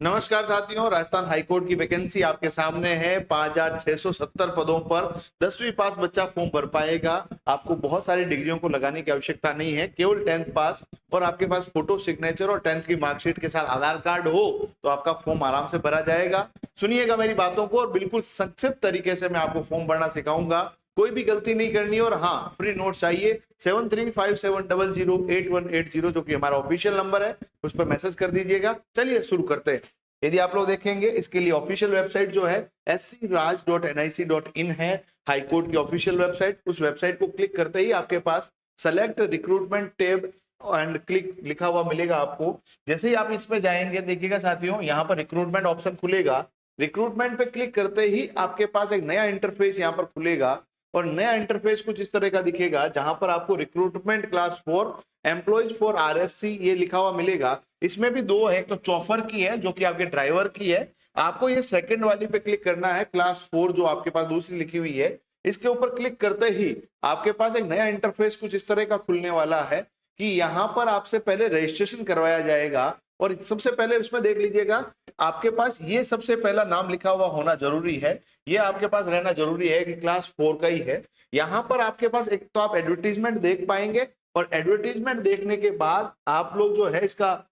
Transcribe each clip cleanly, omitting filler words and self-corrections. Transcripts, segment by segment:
नमस्कार साथियों, राजस्थान हाईकोर्ट की वैकेंसी आपके सामने है। 5,670 पदों पर 10वीं पास बच्चा फॉर्म भर पाएगा। आपको बहुत सारी डिग्रियों को लगाने की आवश्यकता नहीं है, केवल 10th पास और आपके पास फोटो सिग्नेचर और 10th की मार्कशीट के साथ आधार कार्ड हो तो आपका फॉर्म आराम से भरा जाएगा। सुनिएगा मेरी बातों को और बिल्कुल संक्षिप्त तरीके से मैं आपको फॉर्म भरना सिखाऊंगा। कोई भी गलती नहीं करनी और हाँ, फ्री नोट चाहिए। 7357008180 जो कि हमारा ऑफिशियल नंबर है, उस पर मैसेज कर दीजिएगा। चलिए शुरू करते हैं। यदि आप लोग देखेंगे, इसके लिए ऑफिशियल वेबसाइट जो है scraj.nic.in है, हाईकोर्ट की ऑफिशियल वेबसाइट। उस वेबसाइट को क्लिक करते ही आपके पास select recruitment tab and click लिखा हुआ मिलेगा आपको। जैसे ही आप इसमें जाएंगे, देखिएगा साथियों, यहाँ पर रिक्रूटमेंट ऑप्शन खुलेगा। रिक्रूटमेंट पे क्लिक करते ही आपके पास एक नया इंटरफेस यहाँ पर खुलेगा और नया इंटरफेस कुछ इस तरह का दिखेगा, जहां पर आपको recruitment class 4 employees for RSC ये लिखा हुआ मिलेगा। इसमें भी दो है, एक तो चौफर की है जो कि आपके ड्राइवर की है। आपको ये सेकंड वाली पे क्लिक करना है, क्लास 4 जो आपके पास दूसरी लिखी हुई है। इसके ऊपर क्लिक करते ही आपके पास एक नया इंटरफेस कुछ इस तरह का खुलने वाला है कि यहाँ पर आपसे पहले रजिस्ट्रेशन करवाया जाएगा। और सबसे पहले उसमें देख लीजिएगा, आपके पास ये सबसे पहला नाम लिखा हुआ होना जरूरी है। ये आपके पास रहना जरूरी है कि क्लास 4 का ही है। यहाँ पर आपके पास एक तो आप एडवर्टीजमेंट देख पाएंगे और एडवर्टीजमेंट देखने के बाद आप लोग जो है इसका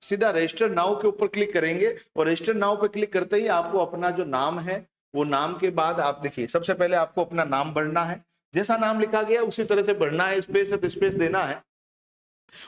सीधा रजिस्टर नाउ के ऊपर क्लिक करेंगे और रजिस्टर नाउ पे क्लिक करते ही आपको अपना जो नाम है, वो नाम के बाद आप देखिए, सबसे पहले आपको अपना नाम भरना है। जैसा नाम लिखा गया उसी तरह से भरना है, स्पेस है तो स्पेस देना है।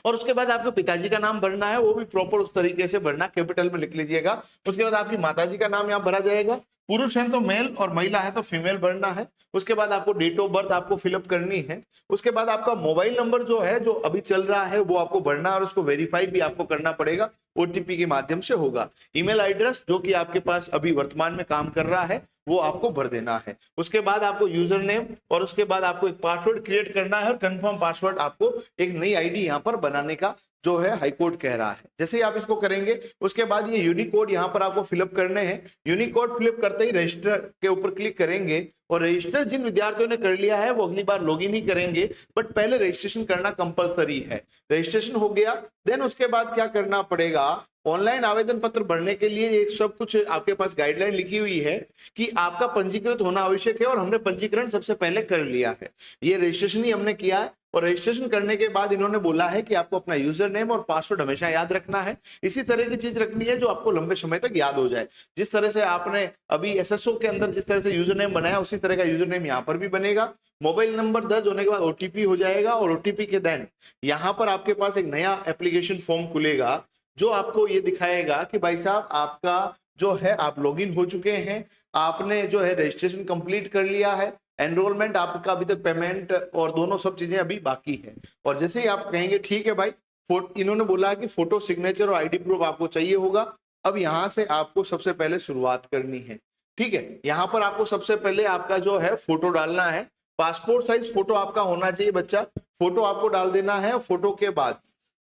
और उसके बाद आपको पिताजी का नाम भरना है, वो भी प्रॉपर उस तरीके से भरना, कैपिटल में लिख लीजिएगा। उसके बाद आपकी माताजी का नाम यहाँ भरा जाएगा। पुरुष है तो मेल और महिला है तो फीमेल भरना है। उसके बाद आपको डेट ऑफ बर्थ आपको फिलअप करनी है। उसके बाद आपका मोबाइल नंबर जो है, जो अभी चल रहा है, वो आपको भरना है और उसको वेरीफाई भी आपको करना पड़ेगा, ओटीपी के माध्यम से होगा। ईमेल एड्रेस जो कि आपके पास अभी वर्तमान में काम कर रहा है, वो आपको भर देना है। उसके बाद आपको यूजर नेम और उसके बाद आपको एक पासवर्ड क्रिएट करना है और कंफर्म पासवर्ड आपको एक नई आईडी यहाँ पर बनाने का जो है हाईकोर्ट कह रहा है। जैसे ही आप इसको करेंगे, उसके बाद ये यूनिकोड यहाँ पर आपको फिलअप करने हैं। यूनिकोड फिलअप करते ही रजिस्टर के ऊपर क्लिक करेंगे और रजिस्टर जिन विद्यार्थियों ने कर लिया है वो अगली बार लॉगिन ही करेंगे, बट पहले रजिस्ट्रेशन करना कंपलसरी है। रजिस्ट्रेशन हो गया, देन उसके बाद क्या करना पड़ेगा, ऑनलाइन आवेदन पत्र भरने के लिए ये सब कुछ आपके पास गाइडलाइन लिखी हुई है कि आपका पंजीकृत होना आवश्यक है और हमने पंजीकरण सबसे पहले कर लिया है। ये रजिस्ट्रेशन ही हमने किया है और रजिस्ट्रेशन करने के बाद इन्होंने बोला है कि आपको अपना यूजर नेम और पासवर्ड हमेशा याद रखना है। इसी तरह की चीज रखनी है जो आपको लंबे समय तक याद हो जाए। जिस तरह से आपने अभी एसएसओ के अंदर जिस तरह से यूजर नेम बनाया, उसी तरह का यूजर नेम यहाँ पर भी बनेगा। मोबाइल नंबर दर्ज होने के बाद ओटीपी हो जाएगा और ओटीपी के देन यहाँ पर आपके पास एक नया एप्लीकेशन फॉर्म खुलेगा जो आपको ये दिखाएगा कि भाई साहब, आपका जो है आप लॉगिन हो चुके हैं, आपने जो है रजिस्ट्रेशन कंप्लीट कर लिया है, एनरोलमेंट आपका अभी तक पेमेंट और दोनों सब चीजें अभी बाकी है। और जैसे ही आप कहेंगे ठीक है भाई, इन्होंने बोला कि फोटो सिग्नेचर और आईडी प्रूफ आपको चाहिए होगा। अब यहाँ से आपको सबसे पहले शुरुआत करनी है। ठीक है, यहाँ पर आपको सबसे पहले आपका जो है फोटो डालना है। पासपोर्ट साइज फोटो आपका होना चाहिए बच्चा, फोटो आपको डाल देना है। फोटो के बाद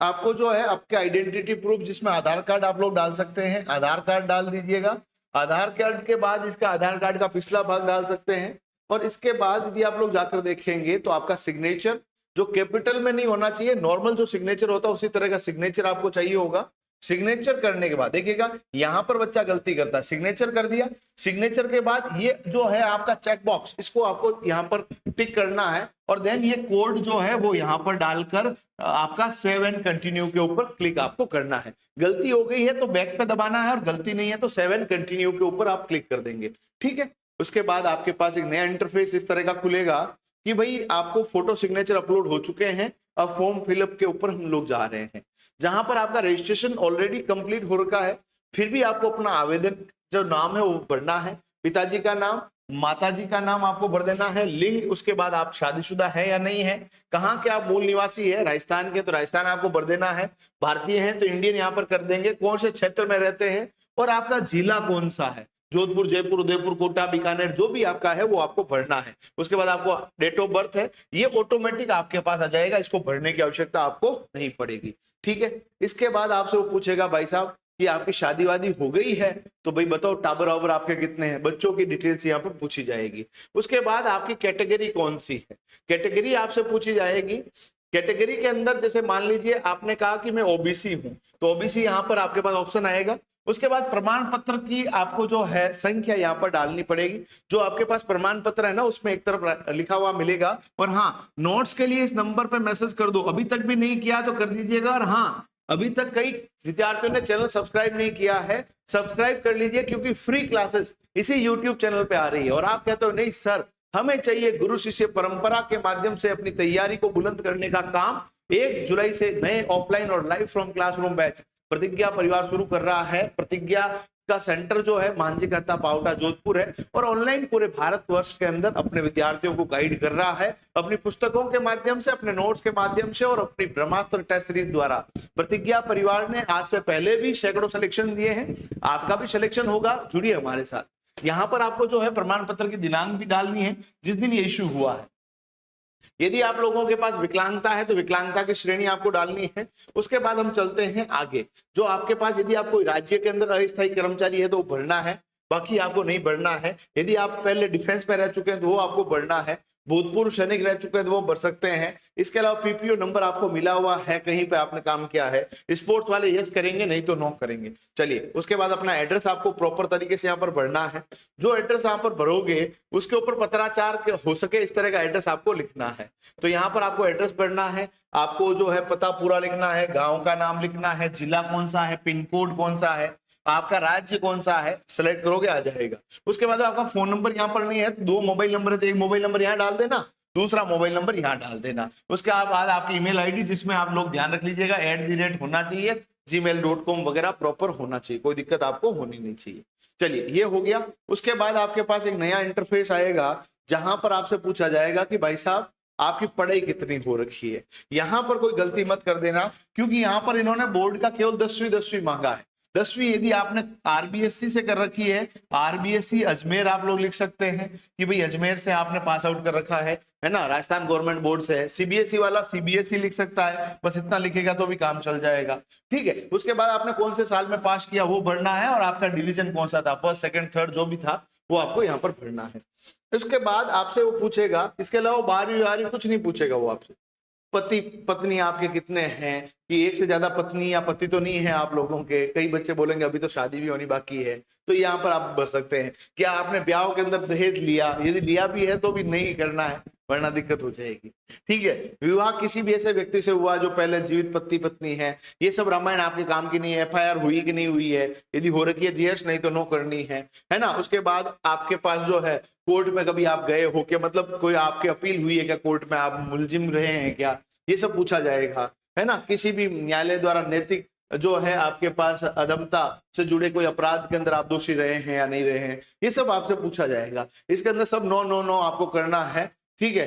आपको जो है आपके आइडेंटिटी प्रूफ, जिसमें आधार कार्ड आप लोग डाल सकते हैं, आधार कार्ड डाल दीजिएगा। आधार कार्ड के बाद इसका आधार कार्ड का पिछला भाग डाल सकते हैं। और इसके बाद यदि आप लोग जाकर देखेंगे तो आपका सिग्नेचर जो कैपिटल में नहीं होना चाहिए, नॉर्मल जो सिग्नेचर होता है उसी तरह का सिग्नेचर आपको चाहिए होगा। सिग्नेचर करने के बाद देखिएगा, यहां पर बच्चा गलती करता है, सिग्नेचर कर दिया। सिग्नेचर के बाद ये जो है आपका चेक बॉक्स, इसको आपको यहाँ पर टिक करना है और देन ये कोड जो है वो यहाँ पर डालकर आपका सेव एंड कंटिन्यू के ऊपर क्लिक आपको करना है। गलती हो गई है तो बैक पे दबाना है और गलती नहीं है तो सेव एंड कंटिन्यू के ऊपर आप क्लिक कर देंगे। ठीक है, उसके बाद आपके पास एक नया इंटरफेस इस तरह का खुलेगा कि भाई आपको फोटो सिग्नेचर अपलोड हो चुके हैं, अब फॉर्म फिलअप के ऊपर हम लोग जा रहे हैं। जहां पर आपका रजिस्ट्रेशन ऑलरेडी कंप्लीट हो रखा है, फिर भी आपको अपना आवेदन जो नाम है वो भरना है। पिताजी का नाम, माताजी का नाम आपको भर देना है। लिंग, उसके बाद आप शादीशुदा है या नहीं है, कहाँ के आप मूल निवासी है, राजस्थान के तो राजस्थान आपको भर देना है, भारतीय हैं तो इंडियन यहाँ पर कर देंगे, कौन से क्षेत्र में रहते हैं और आपका जिला कौन सा है, जोधपुर, जयपुर, उदयपुर, कोटा, बीकानेर, जो भी आपका है वो आपको भरना है। उसके बाद आपको डेट ऑफ बर्थ है, ये ऑटोमेटिक आपके पास आ जाएगा, इसको भरने की आवश्यकता आपको नहीं पड़ेगी। ठीक है, इसके बाद आपसे वो पूछेगा भाई साहब कि आपकी शादी वादी हो गई है तो भाई बताओ टाबर वाबर आपके कितने हैं, बच्चों की डिटेल्स यहाँ पर पूछी जाएगी। उसके बाद आपकी कैटेगरी कौन सी है, कैटेगरी आपसे पूछी जाएगी। कैटेगरी के अंदर जैसे मान लीजिए आपने कहा कि मैं ओबीसी हूं, तो ओबीसी यहाँ पर आपके पास ऑप्शन आएगा। उसके बाद प्रमाण पत्र की आपको जो है संख्या यहाँ पर डालनी पड़ेगी। जो आपके पास प्रमाण पत्र है ना, उसमें एक तरफ लिखा हुआ मिलेगा। और हाँ, नोट्स के लिए इस नंबर पे मैसेज कर दो। अभी तक भी नहीं किया तो कर दीजिएगा। और हाँ, अभी तक कई विद्यार्थियों ने चैनल सब्सक्राइब नहीं किया है, सब्सक्राइब कर लीजिए, क्योंकि फ्री क्लासेस इसी यूट्यूब चैनल पे आ रही है। और आप कहते हो नहीं सर, हमें चाहिए गुरु शिष्य परंपरा के माध्यम से अपनी तैयारी को बुलंद करने का काम। 1 जुलाई से नए ऑफलाइन और लाइव फ्रॉम क्लासरूम बैच प्रतिज्ञा परिवार शुरू कर रहा है। प्रतिज्ञा का सेंटर जो है मांझीगत्ता पावटा जोधपुर है, और ऑनलाइन पूरे भारतवर्ष के अंदर अपने विद्यार्थियों को गाइड कर रहा है अपनी पुस्तकों के माध्यम से, अपने नोट्स के माध्यम से और अपनी ब्रह्मास्त्र टेस्ट सीरीज द्वारा। प्रतिज्ञा परिवार ने आज से पहले भी सैकड़ों सिलेक्शन दिए हैं, आपका भी सिलेक्शन होगा। जुड़िए हमारे साथ। यहाँ पर आपको जो है प्रमाण पत्र की दिनांक भी डालनी है जिस दिन ये इश्यू हुआ है। यदि आप लोगों के पास विकलांगता है तो विकलांगता की श्रेणी आपको डालनी है। उसके बाद हम चलते हैं आगे। जो आपके पास, यदि आप कोई राज्य के अंदर अस्थायी कर्मचारी है तो वो भरना है, बाकी आपको नहीं भरना है। यदि आप पहले डिफेंस में रह चुके हैं तो वो आपको भरना है। भूतपूर्व सैनिक रह चुके हैं तो वो भर सकते हैं। इसके अलावा पीपीओ नंबर आपको मिला हुआ है, कहीं पे आपने काम किया है। स्पोर्ट्स वाले यस करेंगे, नहीं तो नो करेंगे। चलिए, उसके बाद अपना एड्रेस आपको प्रॉपर तरीके से यहाँ पर भरना है। जो एड्रेस यहाँ पर भरोगे उसके ऊपर पत्राचार हो सके इस तरह का एड्रेस आपको लिखना है। तो यहाँ पर आपको एड्रेस भरना है, आपको जो है पता पूरा लिखना है, गाँव का नाम लिखना है, जिला कौन सा है, पिन कोड कौन सा है, आपका राज्य कौन सा है, सिलेक्ट करोगे आ जाएगा। उसके बाद आपका फोन नंबर यहाँ पर नहीं है तो 2 मोबाइल नंबर है तो एक मोबाइल नंबर यहाँ डाल देना, दूसरा मोबाइल नंबर यहाँ डाल देना। उसके बाद आपकी ईमेल आईडी, जिसमें आप लोग ध्यान रख लीजिएगा @ होना चाहिए, gmail.com वगैरह प्रॉपर होना चाहिए, कोई दिक्कत आपको होनी नहीं चाहिए। चलिए, ये हो गया। उसके बाद आपके पास एक नया इंटरफेस आएगा जहां पर आपसे पूछा जाएगा कि भाई साहब आपकी पढ़ाई कितनी हो रखी है। यहाँ पर कोई गलती मत कर देना, क्योंकि यहाँ पर इन्होंने बोर्ड का केवल 10वीं मांगा है। 10वीं यदि आपने आरबीएससी से कर रखी है, आरबीएससी अजमेर आप लोग लिख सकते हैं कि भाई अजमेर से आपने पास आउट कर रखा है ना, राजस्थान गवर्नमेंट बोर्ड से है। सीबीएसई वाला सीबीएसई लिख सकता है, बस इतना लिखेगा तो भी काम चल जाएगा। ठीक है। उसके बाद आपने कौन से साल में पास किया वो भरना है, और आपका डिवीजन कौन सा था, फर्स्ट सेकंड थर्ड जो भी था वो आपको यहाँ पर भरना है। उसके बाद आपसे वो पूछेगा, इसके अलावा 12वीं कुछ नहीं पूछेगा वो आपसे। पति पत्नी आपके कितने हैं, कि एक से ज्यादा पत्नी या पति तो नहीं है आप लोगों के। कई बच्चे बोलेंगे अभी तो शादी भी होनी बाकी है, तो यहाँ पर आप भर सकते हैं। क्या आपने ब्याह के अंदर दहेज लिया, यदि लिया भी है तो भी नहीं करना है, वरना दिक्कत हो जाएगी। ठीक है। विवाह किसी भी ऐसे व्यक्ति से हुआ जो पहले जीवित पति पत्नी है, ये सब रामायण आपके काम की नहीं है। एफआईआर हुई कि नहीं हुई है, यदि हो रखी है यस, नहीं तो नो करनी है ना। उसके बाद आपके पास जो है कोर्ट में कभी आप गए हो क्या, मतलब कोई आपकी अपील हुई है क्या कोर्ट में, आप मुलजिम रहे हैं क्या, ये सब पूछा जाएगा, है ना। किसी भी न्यायालय द्वारा नैतिक जो है आपके पास अधमता से जुड़े कोई अपराध के अंदर आप दोषी रहे हैं या नहीं रहे हैं, ये सब आपसे पूछा जाएगा। इसके अंदर सब नो नो नो आपको करना है। ठीक है।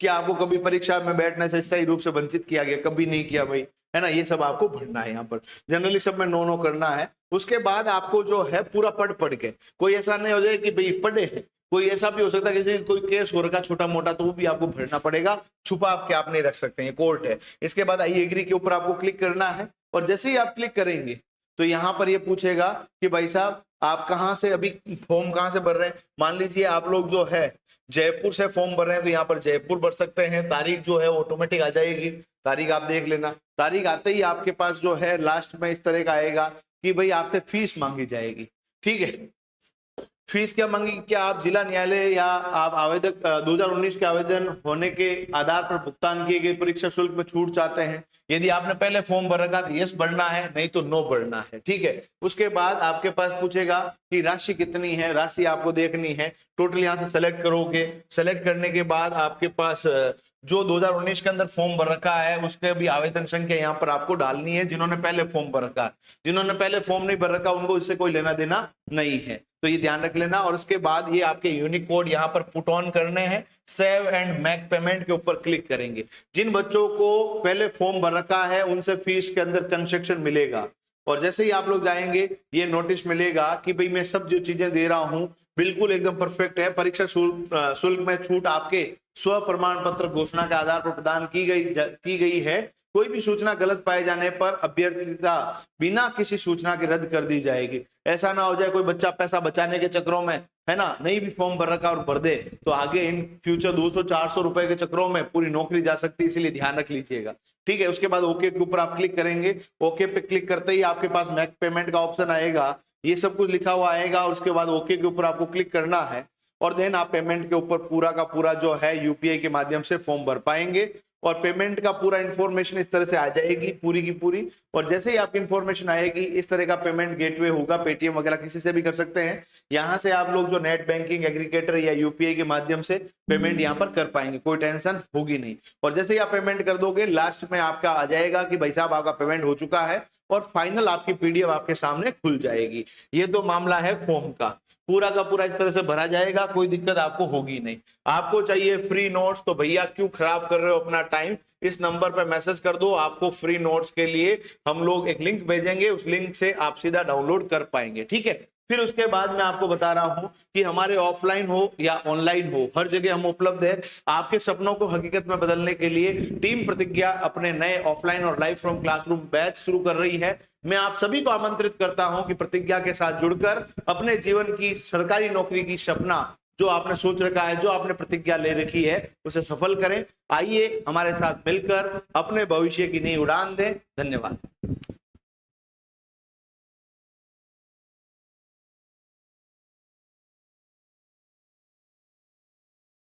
क्या आपको कभी परीक्षा में बैठने से स्थायी रूप से वंचित किया गया, कभी नहीं किया भाई, है ना। ये सब आपको भरना है यहाँ पर, जनरली सब में नो नो करना है। उसके बाद आपको जो है पूरा पढ़ के, कोई ऐसा नहीं हो जाए कि भाई पढ़े हैं, कोई ऐसा भी हो सकता है किसी कोई केस हो रखा छोटा मोटा, तो वो भी आपको भरना पड़ेगा। छुपा आपके आप नहीं रख सकते हैं, कोर्ट है। इसके बाद आई एग्री के ऊपर आपको क्लिक करना है, और जैसे ही आप क्लिक करेंगे तो यहाँ पर ये पूछेगा कि भाई साहब आप कहाँ से अभी फॉर्म कहाँ से भर रहे हैं। मान लीजिए आप लोग जो है जयपुर से फॉर्म भर रहे हैं तो यहाँ पर जयपुर भर सकते हैं। तारीख जो है ऑटोमेटिक आ जाएगी, तारीख आप देख लेना। तारीख आते ही आपके पास जो है लास्ट में इस तरह का आएगा कि भाई आपसे फीस मांगी जाएगी। ठीक है। फीस क्या मांगी, क्या आप जिला न्यायालय या आप आवेदक 2019 के आवेदन होने के आधार पर भुगतान किए गए परीक्षा शुल्क में छूट चाहते हैं। यदि आपने पहले फॉर्म भर रखा तो यस भरना है, नहीं तो नो भरना है। ठीक है। उसके बाद आपके पास पूछेगा कि राशि कितनी है, राशि आपको देखनी है। टोटल यहाँ से सेलेक्ट करोगे, सेलेक्ट करने के बाद आपके पास जो 2019 के अंदर फॉर्म भर रखा है उसके भी आवेदन संख्या यहाँ पर आपको डालनी है, जिन्होंने पहले फॉर्म भर रखा है। जिन्होंने पहले फॉर्म नहीं भर रखा उनको इससे कोई लेना देना नहीं है, तो ये ध्यान रख लेना। और उसके बाद ये आपके यूनिक कोड यहाँ पर पुट ऑन करने हैं। सेव एंड मेक पेमेंट के ऊपर क्लिक करेंगे। जिन बच्चों को पहले फॉर्म भर रखा है उनसे फीस के अंदर कंसेक्शन मिलेगा, और जैसे ही आप लोग जाएंगे ये नोटिस मिलेगा कि भाई मैं सब जो चीजें दे रहा हूँ बिल्कुल एकदम परफेक्ट है। परीक्षा शुल्क में छूट आपके स्व प्रमाण पत्र घोषणा के आधार पर प्रदान की गई है। कोई भी सूचना गलत पाए जाने पर अभ्यर्थिता बिना किसी सूचना के रद्द कर दी जाएगी। ऐसा ना हो जाए कोई बच्चा पैसा बचाने के चक्रों में है ना, नहीं भी फॉर्म भर रखा और भर दे तो आगे इन फ्यूचर 200-400 रुपए के चक्रों में पूरी नौकरी जा सकती है, इसीलिए ध्यान रख लीजिएगा। ठीक है, उसके बाद ओके के ऊपर आप क्लिक करेंगे। ओके पे क्लिक करते ही आपके पास मेक पेमेंट का ऑप्शन आएगा, ये सब कुछ लिखा हुआ आएगा और उसके बाद ओके के ऊपर आपको क्लिक करना है और देन आप पेमेंट के ऊपर पूरा का पूरा जो है यूपीआई के माध्यम से फॉर्म भर पाएंगे और पेमेंट का पूरा इंफॉर्मेशन इस तरह से आ जाएगी पूरी की पूरी। और जैसे ही आपकी इंफॉर्मेशन आएगी इस तरह का पेमेंट गेटवे होगा, पेटीएम वगैरह किसी से भी कर सकते हैं। यहाँ से आप लोग जो नेट बैंकिंग एग्रीगेटर या यूपीआई के माध्यम से पेमेंट यहाँ पर कर पाएंगे, कोई टेंशन होगी नहीं। और जैसे ही आप पेमेंट कर दोगे लास्ट में आपका आ जाएगा कि भाई साहब आपका पेमेंट हो चुका है और फाइनल आपकी पीडीएफ आपके सामने खुल जाएगी। ये तो मामला है फॉर्म का, पूरा का पूरा इस तरह से भरा जाएगा, कोई दिक्कत आपको होगी नहीं। आपको चाहिए फ्री नोट्स तो भैया क्यों खराब कर रहे हो अपना टाइम, इस नंबर पर मैसेज कर दो, आपको फ्री नोट्स के लिए हम लोग एक लिंक भेजेंगे, उस लिंक से आप सीधा डाउनलोड कर पाएंगे। ठीक है, फिर उसके बाद मैं आपको बता रहा हूं कि हमारे ऑफलाइन हो या ऑनलाइन हो हर जगह हम उपलब्ध है। आपके सपनों को हकीकत में बदलने के लिए टीम प्रतिज्ञा अपने नए ऑफलाइन और लाइव फ्रॉम क्लासरूम बैच शुरू कर रही है। मैं आप सभी को आमंत्रित करता हूं कि प्रतिज्ञा के साथ जुड़कर अपने जीवन की सरकारी नौकरी की सपना जो आपने सोच रखा है, जो आपने प्रतिज्ञा ले रखी है, उसे सफल करें। आइए हमारे साथ मिलकर अपने भविष्य की नई उड़ान दें। धन्यवाद।